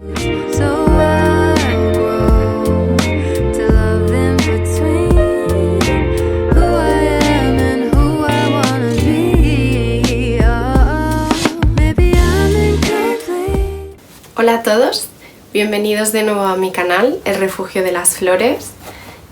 Hola a todos, bienvenidos de nuevo a mi canal, El Refugio de las Flores.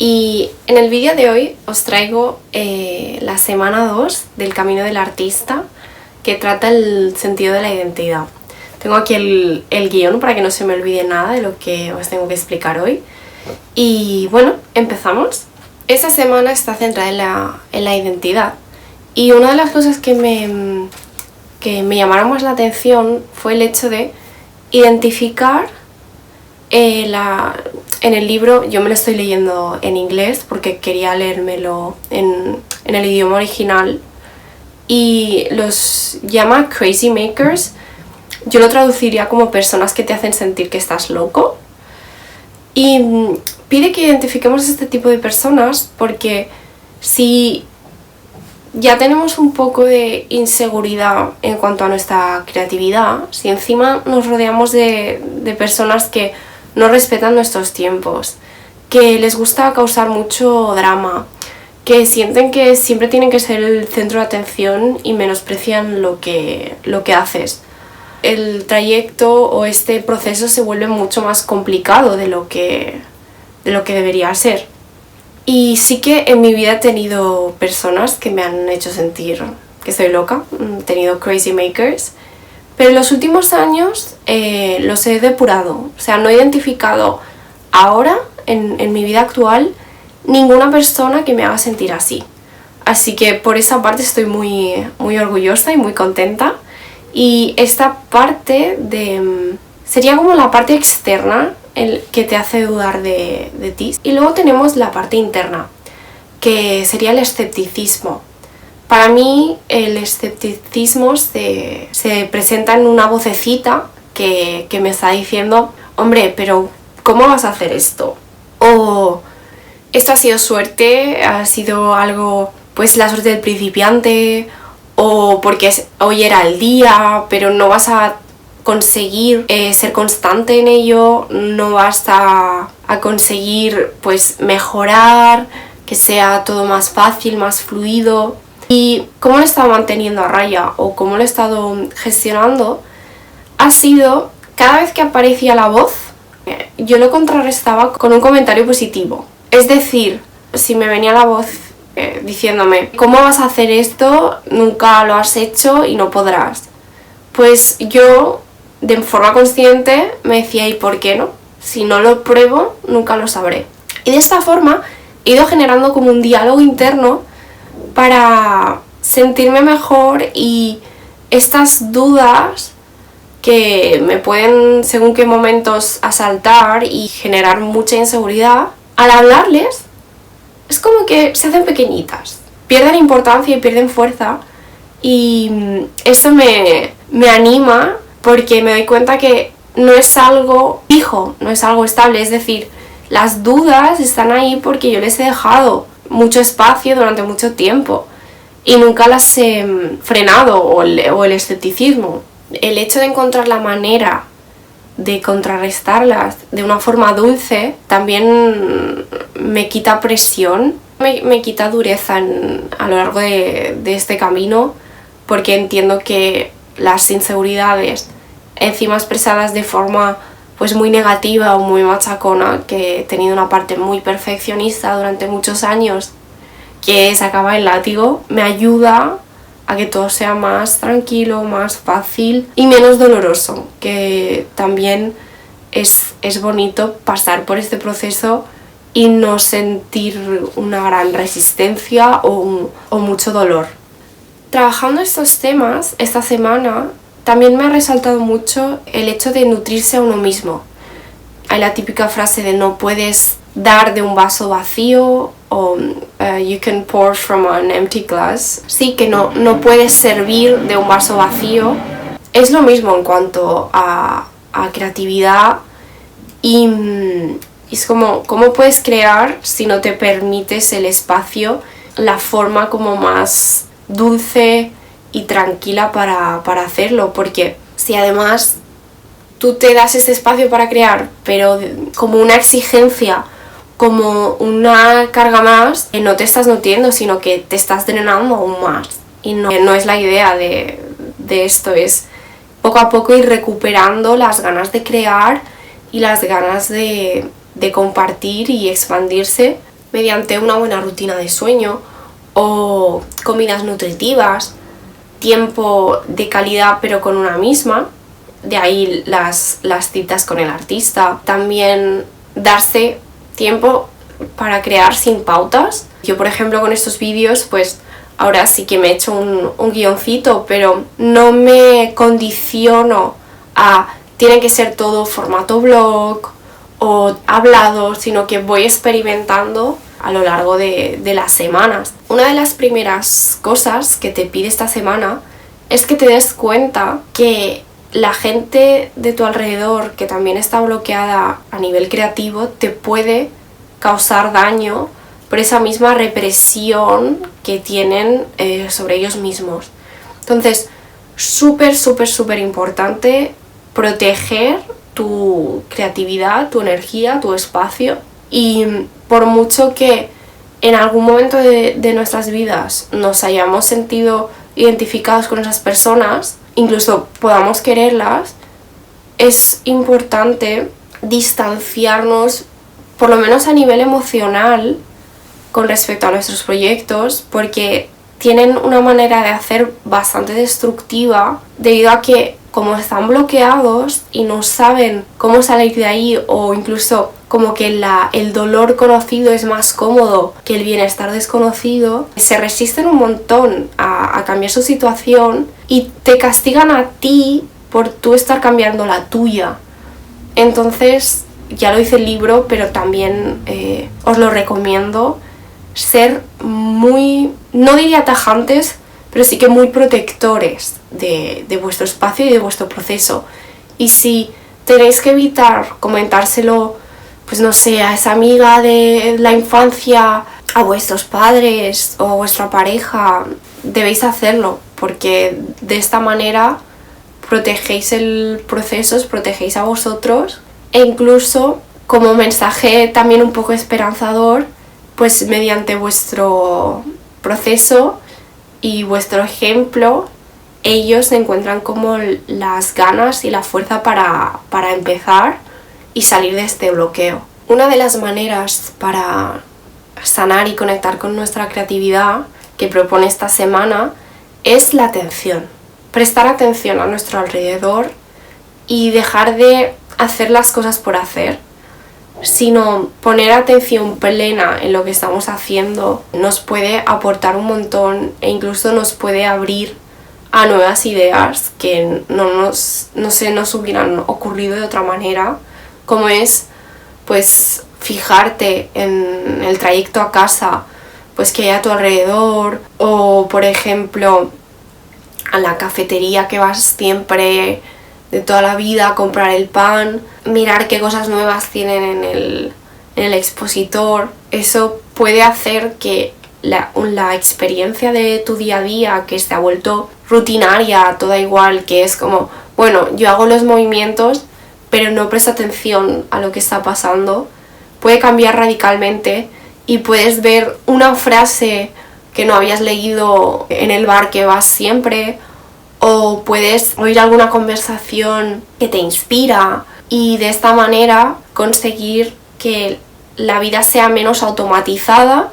Y en el vídeo de hoy os traigo la semana 2 del Camino del Artista, que trata el sentido de la identidad. Tengo aquí el guión para que no se me olvide nada de lo que os tengo que explicar hoy. Y bueno, empezamos. Esta semana está centrada en la identidad. Y una de las cosas que me llamaron más la atención fue el hecho de identificar en el libro. Yo me lo estoy leyendo en inglés porque quería leérmelo en el idioma original, y los llama crazy makers. Yo lo traduciría como personas que te hacen sentir que estás loco, y pide que identifiquemos este tipo de personas porque si ya tenemos un poco de inseguridad en cuanto a nuestra creatividad, si encima nos rodeamos de personas que no respetan nuestros tiempos, que les gusta causar mucho drama, que sienten que siempre tienen que ser el centro de atención y menosprecian lo que haces, el trayecto o este proceso se vuelve mucho más complicado de lo que debería ser. Y sí que en mi vida he tenido personas que me han hecho sentir que estoy loca, he tenido crazy makers, pero en los últimos años los he depurado. O sea, no he identificado ahora, en mi vida actual, ninguna persona que me haga sentir así. Así que por esa parte estoy muy, muy orgullosa y muy contenta. Y esta parte sería como la parte externa, el que te hace dudar de ti. Y luego tenemos la parte interna, que sería el escepticismo. Para mí el escepticismo se presenta en una vocecita que me está diciendo: hombre, pero ¿cómo vas a hacer esto? O esto ha sido suerte, ha sido algo, pues la suerte del principiante, o porque hoy era el día, pero no vas a conseguir ser constante en ello, no vas a conseguir pues mejorar, que sea todo más fácil, más fluido. Y cómo lo he estado manteniendo a raya o cómo lo he estado gestionando ha sido, cada vez que aparecía la voz, yo lo contrarrestaba con un comentario positivo. Es decir, si me venía la voz diciéndome: ¿cómo vas a hacer esto? Nunca lo has hecho y no podrás. Pues yo, de forma consciente, me decía: ¿y por qué no? Si no lo pruebo, nunca lo sabré. Y de esta forma he ido generando como un diálogo interno para sentirme mejor, y estas dudas que me pueden según qué momentos asaltar y generar mucha inseguridad, al hablarles es como que se hacen pequeñitas, pierden importancia y pierden fuerza, y eso me anima porque me doy cuenta que no es algo fijo, no es algo estable. Es decir, las dudas están ahí porque yo les he dejado mucho espacio durante mucho tiempo y nunca las he frenado, o el escepticismo. El hecho de encontrar la manera de contrarrestarlas de una forma dulce también me quita presión, me quita dureza a lo largo de este camino, porque entiendo que las inseguridades, encima expresadas de forma pues muy negativa o muy machacona, que he tenido una parte muy perfeccionista durante muchos años que sacaba el látigo, me ayuda a que todo sea más tranquilo, más fácil y menos doloroso, que también es bonito pasar por este proceso y no sentir una gran resistencia o mucho dolor. Trabajando estos temas esta semana, también me ha resaltado mucho el hecho de nutrirse a uno mismo. Hay la típica frase de no puedes dar de un vaso vacío, o you can pour from an empty glass. Sí, que no puedes servir de un vaso vacío. Es lo mismo en cuanto a creatividad, y es como, ¿cómo puedes crear si no te permites el espacio, la forma como más dulce y tranquila para hacerlo? Porque si además tú te das ese espacio para crear, pero como una exigencia, como una carga más, no te estás nutriendo, sino que te estás drenando aún más. Y no es la idea de esto, es poco a poco ir recuperando las ganas de crear y las ganas de compartir y expandirse mediante una buena rutina de sueño o comidas nutritivas, tiempo de calidad pero con una misma, de ahí las citas con el artista. También darse tiempo para crear sin pautas. Yo, por ejemplo, con estos vídeos, pues ahora sí que me he hecho un guioncito, pero no me condiciono a tiene que ser todo formato blog o hablado, sino que voy experimentando a lo largo de las semanas. Una de las primeras cosas que te pide esta semana es que te des cuenta que la gente de tu alrededor que también está bloqueada a nivel creativo te puede causar daño por esa misma represión que tienen sobre ellos mismos. Entonces, súper importante proteger tu creatividad, tu energía, tu espacio, y por mucho que en algún momento de nuestras vidas nos hayamos sentido identificados con esas personas, incluso podamos quererlas, es importante distanciarnos, por lo menos a nivel emocional, con respecto a nuestros proyectos, porque tienen una manera de hacer bastante destructiva, debido a que como están bloqueados y no saben cómo salir de ahí, o incluso como que el dolor conocido es más cómodo que el bienestar desconocido, se resisten un montón a cambiar su situación y te castigan a ti por tú estar cambiando la tuya. Entonces, ya lo dice el libro, pero también os lo recomiendo, ser muy, no diría tajantes, pero sí que muy protectores de vuestro espacio y de vuestro proceso. Y si tenéis que evitar comentárselo, pues no sé, a esa amiga de la infancia, a vuestros padres o a vuestra pareja, debéis hacerlo, porque de esta manera protegéis el proceso, os protegéis a vosotros, e incluso como mensaje también un poco esperanzador, pues mediante vuestro proceso y vuestro ejemplo, ellos encuentran como las ganas y la fuerza para empezar y salir de este bloqueo. Una de las maneras para sanar y conectar con nuestra creatividad que propone esta semana es la atención. Prestar atención a nuestro alrededor y dejar de hacer las cosas por hacer, sino poner atención plena en lo que estamos haciendo nos puede aportar un montón e incluso nos puede abrir a nuevas ideas que no se nos hubieran ocurrido de otra manera, como es pues fijarte en el trayecto a casa pues que hay a tu alrededor, o por ejemplo a la cafetería que vas siempre de toda la vida a comprar el pan, mirar qué cosas nuevas tienen en el expositor. Eso puede hacer que la experiencia de tu día a día, que se ha vuelto rutinaria, toda igual, que es como, bueno, yo hago los movimientos pero no presto atención a lo que está pasando, puede cambiar radicalmente y puedes ver una frase que no habías leído en el bar que vas siempre, o puedes oír alguna conversación que te inspira, y de esta manera conseguir que la vida sea menos automatizada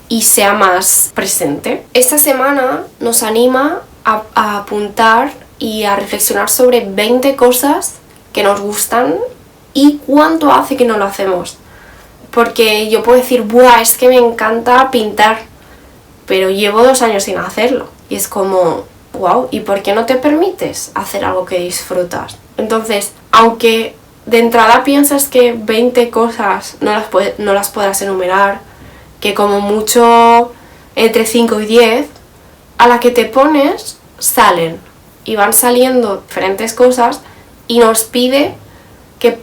y sea más presente. Esta semana nos anima a apuntar y a reflexionar sobre 20 cosas que nos gustan y cuánto hace que no lo hacemos. Porque yo puedo decir, ¡buah! Es que me encanta pintar, pero llevo 2 años sin hacerlo. Y es como, wow, ¿y por qué no te permites hacer algo que disfrutas? Entonces, aunque de entrada piensas que 20 cosas no las podrás enumerar, que como mucho entre 5 y 10, a la que te pones salen, y van saliendo diferentes cosas, y nos pide que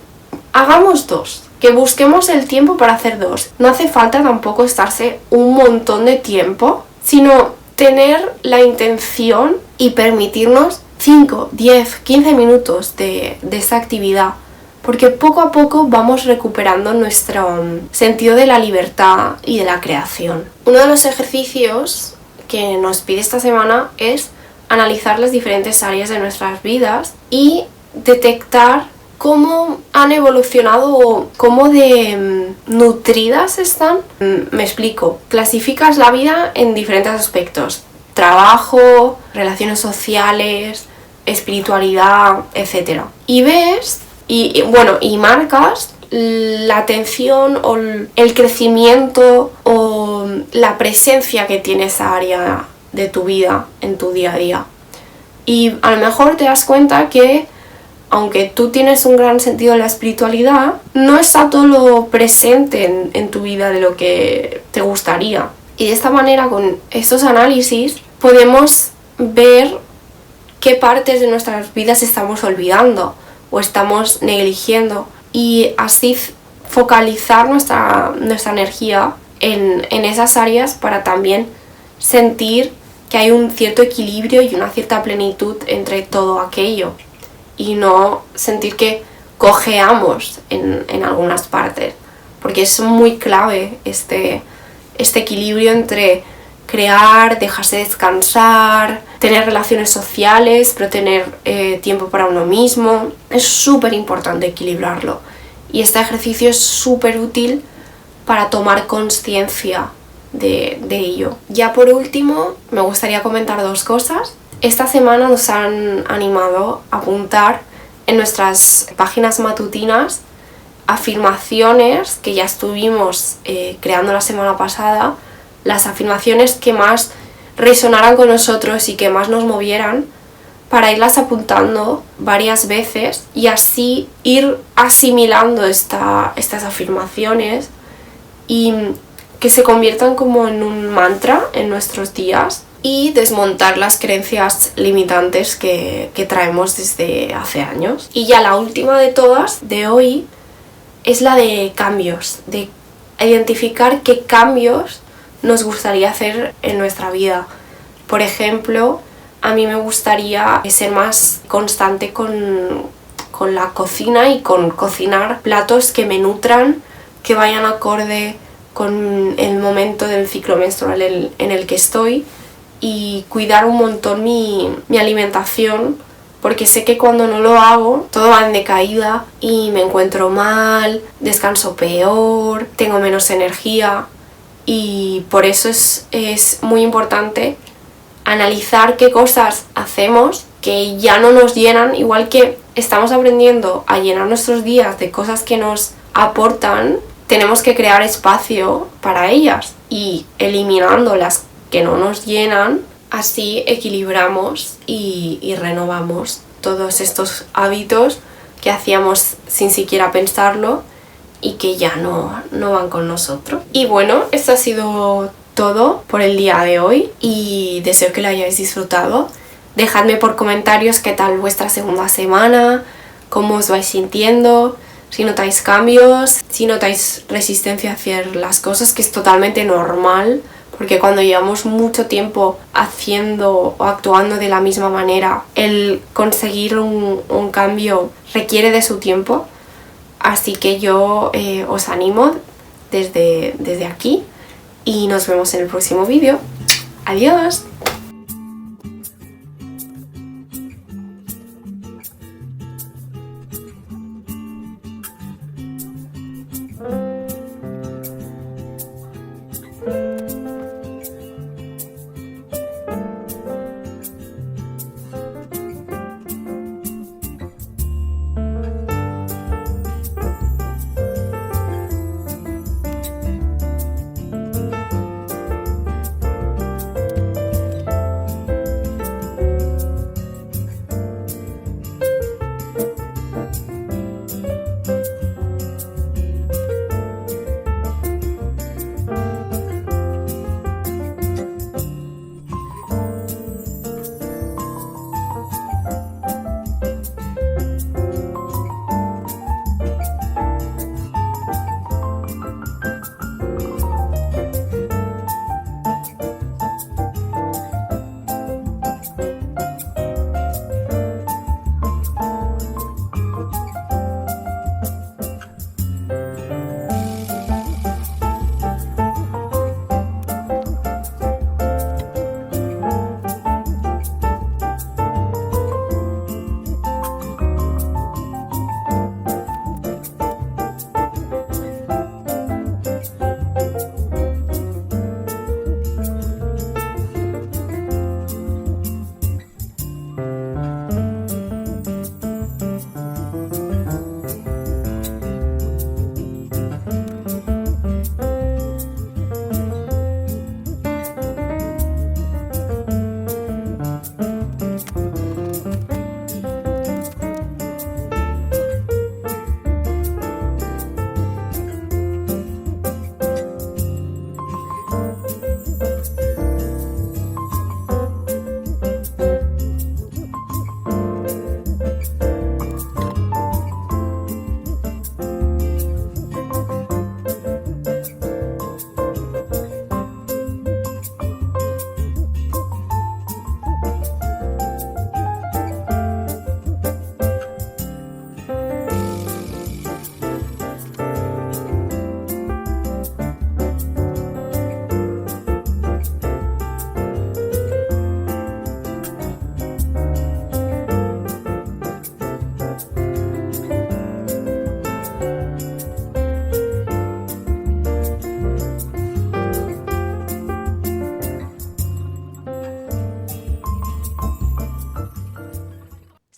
hagamos 2, que busquemos el tiempo para hacer 2. No hace falta tampoco estarse un montón de tiempo, sino tener la intención y permitirnos 5, 10, 15 minutos de esta actividad, porque poco a poco vamos recuperando nuestro sentido de la libertad y de la creación. Uno de los ejercicios que nos pide esta semana es analizar las diferentes áreas de nuestras vidas y detectar cómo han evolucionado o cómo de nutridas están. Me explico. Clasificas la vida en diferentes aspectos: trabajo, relaciones sociales, espiritualidad, etc. Y ves y marcas la atención o el crecimiento o la presencia que tiene esa área de tu vida en tu día a día. Y a lo mejor te das cuenta que aunque tú tienes un gran sentido de la espiritualidad, no está todo lo presente en tu vida de lo que te gustaría. Y de esta manera, con estos análisis, podemos ver qué partes de nuestras vidas estamos olvidando o estamos negligiendo, y así focalizar nuestra energía en esas áreas para también sentir que hay un cierto equilibrio y una cierta plenitud entre todo aquello, y no sentir que cojeamos en algunas partes, porque es muy clave este equilibrio entre crear, dejarse descansar, tener relaciones sociales, pero tener tiempo para uno mismo. Es súper importante equilibrarlo, y este ejercicio es súper útil para tomar conciencia de ello. Ya por último, me gustaría comentar 2 cosas. Esta semana nos han animado a apuntar en nuestras páginas matutinas afirmaciones que ya estuvimos creando la semana pasada, las afirmaciones que más resonaran con nosotros y que más nos movieran, para irlas apuntando varias veces y así ir asimilando estas afirmaciones y que se conviertan como en un mantra en nuestros días, y desmontar las creencias limitantes que traemos desde hace años. Y ya la última de todas, de hoy, es la de cambios, de identificar qué cambios nos gustaría hacer en nuestra vida. Por ejemplo, a mí me gustaría ser más constante con la cocina y con cocinar platos que me nutran, que vayan acorde con el momento del ciclo menstrual en el que estoy, y cuidar un montón mi alimentación, porque sé que cuando no lo hago todo va en decaída y me encuentro mal, descanso peor, tengo menos energía, y por eso es muy importante analizar qué cosas hacemos que ya no nos llenan, igual que estamos aprendiendo a llenar nuestros días de cosas que nos aportan. Tenemos que crear espacio para ellas y eliminando las que no nos llenan, así equilibramos y renovamos todos estos hábitos que hacíamos sin siquiera pensarlo y que ya no van con nosotros. Y bueno, esto ha sido todo por el día de hoy y deseo que lo hayáis disfrutado. Dejadme por comentarios qué tal vuestra segunda semana, cómo os vais sintiendo, si notáis cambios, si notáis resistencia a hacer las cosas, que es totalmente normal, porque cuando llevamos mucho tiempo haciendo o actuando de la misma manera, el conseguir un cambio requiere de su tiempo. Así que yo os animo desde aquí y nos vemos en el próximo vídeo. ¡Adiós!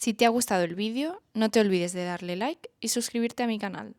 Si te ha gustado el vídeo, no te olvides de darle like y suscribirte a mi canal.